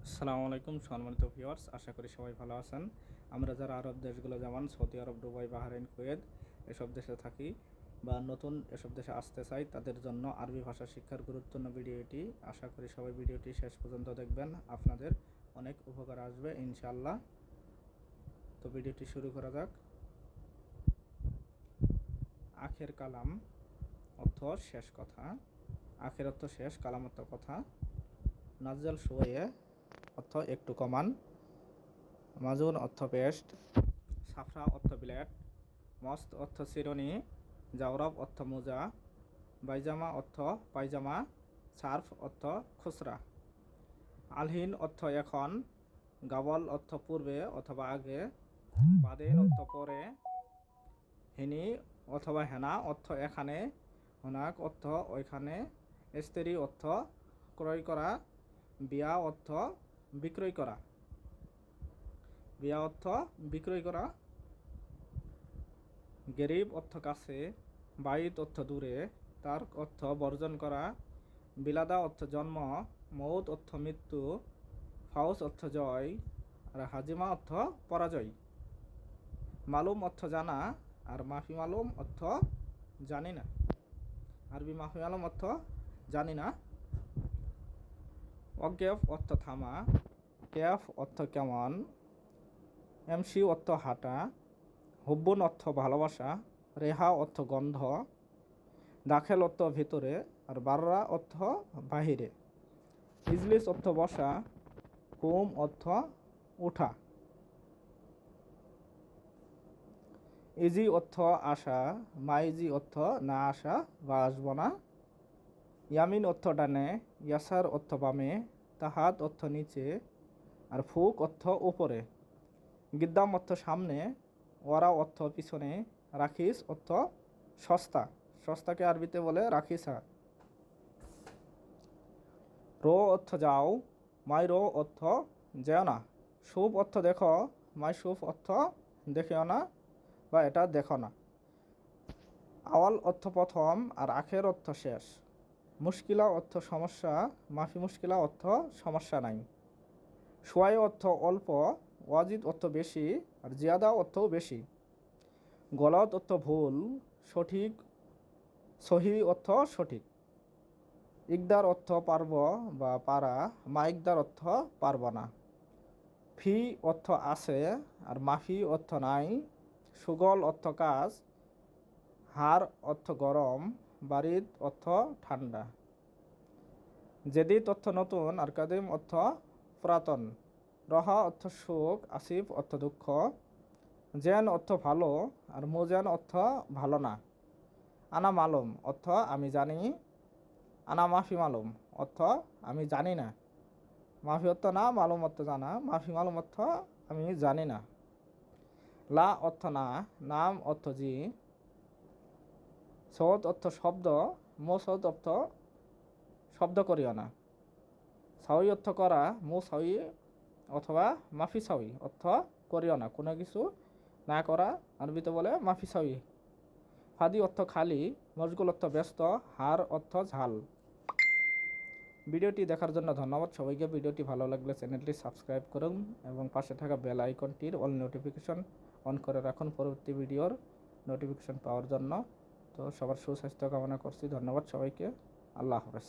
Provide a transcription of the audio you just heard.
আসসালামু আলাইকুম সম্মানিত ভিউয়ার্স, আশা করি সবাই ভালো আছেন। আমরা যারা আরব দেশগুলো যেমন সৌদি আরব, দুবাই, বাহরাইন, কুয়েত এসব দেশে থাকি বা নতুন এসব দেশে আসতে চাই, তাদের জন্য আরবি ভাষা শিক্ষার গুরুত্বপূর্ণ ভিডিওটি। আশা করি সবাই ভিডিওটি শেষ পর্যন্ত দেখবেন, আপনাদের অনেক উপকার আসবে ইনশাআল্লাহ। তো ভিডিওটি শুরু করা যাক। আখের কালাম অর্থ শেষ কথা। আখের অর্থ শেষ, কালাম অর্থ কথা। নাজ্জাল শোয়ে অর্থ একটু কমান। মাজুন অর্থ পেস্ট। সাফরা অর্থ ব্লেড। মস্ত অর্থ চিরুনি। জাওরাব অর্থ মোজা। বাইজামা অর্থ পায়জামা। সার্ফ অর্থ খুচরা। আলহিন অর্থ এখন। গাবল অর্থ পূর্বে অথবা আগে। বাদেন অর্থ পরে। হিনি অথবা হেনা অর্থ এখানে। হনাক অর্থ ওইখানে। স্ত্রী অর্থ ক্রয় করা। বিয়া অর্থ বিক্রয় করা। বিয়া অর্থ বিক্রয় করা। গেরিব অর্থ কাছে। বাইত অর্থ দূরে। তার্ক অর্থ বর্জন করা। বিলাদা অর্থ জন্ম। মৌত অর্থ মৃত্যু। ফাউস অর্থ জয়। আর হাজিমা অর্থ পরাজয়। মালুম অর্থ জানা। আর মাফি মালুম অর্থ জানি না। আরবি মাফি মালুম অর্থ জানি না। অজ্ঞেফ অর্থ থামা। কেফ অর্থ কেমন। এমসি অর্থ হাঁটা। হুব্বুন অর্থ ভালোবাসা। রেহা অর্থ গন্ধ। দাখেল অর্থ ভিতরে। আর বাররা অর্থ বাহিরে। ইজলিস অর্থ বসা। কুম অর্থ উঠা। ইজি অর্থ আসা। মাইজি অর্থ না আসা বা আসব না। ইয়ামিন অর্থ ডানে। ইয়াসার অর্থ বামে। তাহাত অর্থ নিচে। আর ফুক অর্থ উপরে। গিদ্দাম অর্থ সামনে। ওয়ারা অর্থ পিছনে। রাখিস অর্থ সস্তা। সস্তাকে আরবিতে বলে রাখিসা। রো অর্থ যাও। মাই রো অর্থ যেও না। সুপ অর্থ দেখো। মাই সুপ অর্থ দেখেও না বা এটা দেখো না। আওয়াল অর্থ প্রথম আর আখের অর্থ শেষ। মুশকিলা অর্থ সমস্যা। মাফি মুশকিলা অর্থ সমস্যা নাই। সোয়াই অর্থ অল্প। ওয়াজিদ অর্থ বেশি। আর জিয়াদা অর্থও বেশি। গলত অর্থ ভুল। সঠিক সহি অর্থ সঠিক। ইকদার অর্থ পারব বা পারা। মা ইকদার অর্থ পারব না। ফি অর্থ আছে। আর মাফি অর্থ নাই। সুগল অর্থ কাজ। হার অর্থ গরম। বারিদ অর্থ ঠান্ডা। জেদিদ অর্থ নতুন। আর কাদিম অর্থ পুরাতন। রহা অর্থ সুখ। আসিফ অর্থ দুঃখ। জেন অর্থ ভালো। আর মুজেন অর্থ ভালো না। আনা মালুম অর্থ আমি জানি। আনা মাফি মালুম অর্থ আমি জানি না। মাফি অর্থ না, মালুম অর্থ জানা। মাফি মালুম অর্থ আমি জানি না। লা অর্থ না। নাম অর্থ জি। সৌদ অর্থ শব্দ। সৌদ অর্থ শব্দ করিও না। সাউই অর্থ করা। সাউই অথবা মাফি সাউই অর্থ করিও না, কোনো কিছু না করা আরবিতে বলে মাফি সাউই। ফাদি অর্থ খালি। মশগুল অর্থ ব্যস্ত। হার অর্থ ঝাল। ভিডিওটি দেখার জন্য ধন্যবাদ সবাইকে। ভিডিওটি ভালো লাগলে চ্যানেলটি সাবস্ক্রাইব করুন এবং পাশে থাকা বেল আইকনটির অল নোটিফিকেশন অন করে রাখুন পরবর্তী ভিডিওর নোটিফিকেশন পাওয়ার জন্য। তো সবার সুস্বাস্থ্য কামনা করছি। ধন্যবাদ সবাইকে। আল্লাহ হাফেজ।